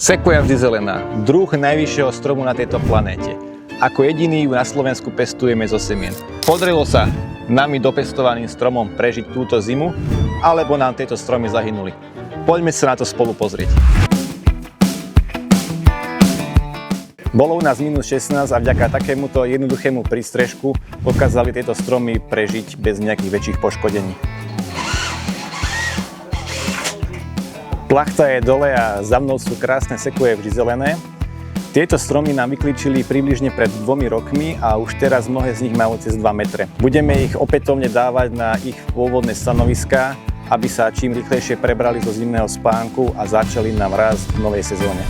Sequoia vždy zelená, druh najvyššieho stromu na tejto planéte. Ako jediný ju na Slovensku pestujeme zo semien. Podarilo sa nami dopestovaným stromom prežiť túto zimu, alebo nám tieto stromy zahynuli. Poďme sa na to spolu pozrieť. Bolo u nás minus 16 a vďaka takémuto jednoduchému prístrežku dokázali tieto stromy prežiť bez nejakých väčších poškodení. Plachta je dole a za mnou sú krásne sequoie vždy zelené. Tieto stromy nám vyklíčili približne pred 2 rokmi a už teraz mnohé z nich majú cez 2 metre. Budeme ich opätovne dávať na ich pôvodné stanoviská, aby sa čím rýchlejšie prebrali zo zimného spánku a začali nám rásť v novej sezóne.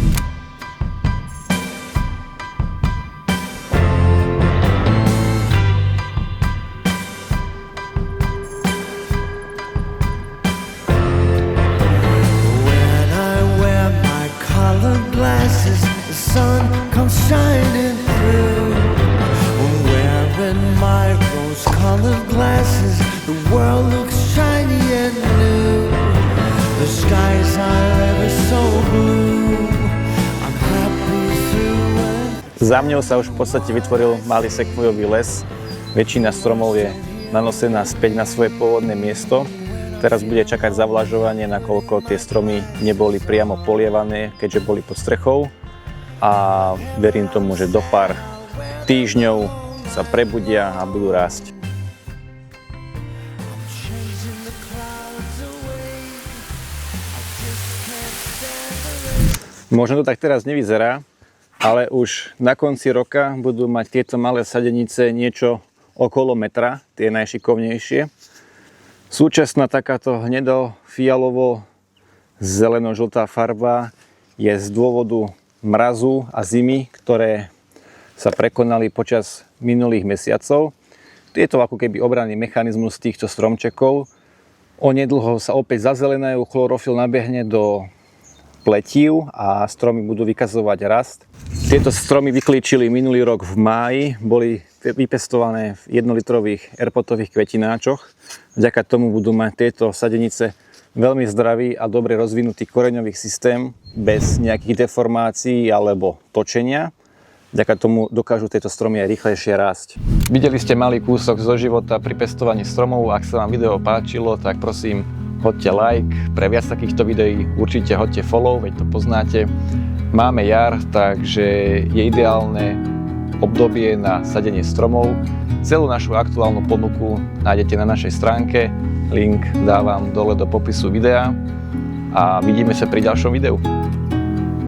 Sun comes shining through. Wearing my rose-colored glasses, the world looks shiny and new. The skies are ever so blue. I'm happy through it. Za mňou sa už v podstate vytvoril malý sekvojový les. Väčšina stromov je nanosená späť na svoje pôvodné miesto. Teraz bude čakať zavlažovanie, nakoľko tie stromy neboli priamo polievané, keďže boli pod strechou. A verím tomu, že do pár týždňov sa prebudia a budú rásť. Možno to tak teraz nevyzerá, ale už na konci roka budú mať tieto malé sadenice niečo okolo metra, tie najšikovnejšie. Súčasná takáto hnedo-fialovo-zeleno-žltá farba je z dôvodu mrazu a zimy, ktoré sa prekonali počas minulých mesiacov. Je to ako keby obranný mechanizmus týchto stromčekov. Onedlho sa opäť zazelenajú, chlorofil nabehne do pletív a stromy budú vykazovať rast. Tieto stromy vyklíčili minulý rok v máji, boli vypestované v 1-litrových airpotových kvetináčoch. Vďaka tomu budú mať tieto sadenice veľmi zdravý a dobre rozvinutý koreňový systém bez nejakých deformácií alebo točenia. Vďaka tomu dokážu tieto stromy aj rýchlejšie rásť. Videli ste malý kúsok zo života pri pestovaní stromov. Ak sa vám video páčilo, tak prosím, hoďte like. Pre viac takýchto videí určite hoďte follow, veď to poznáte. Máme jar, takže je ideálne obdobie na sadenie stromov. Celú našu aktuálnu ponuku nájdete na našej stránke. Link dávam dole do popisu videa a vidíme sa pri ďalšom videu.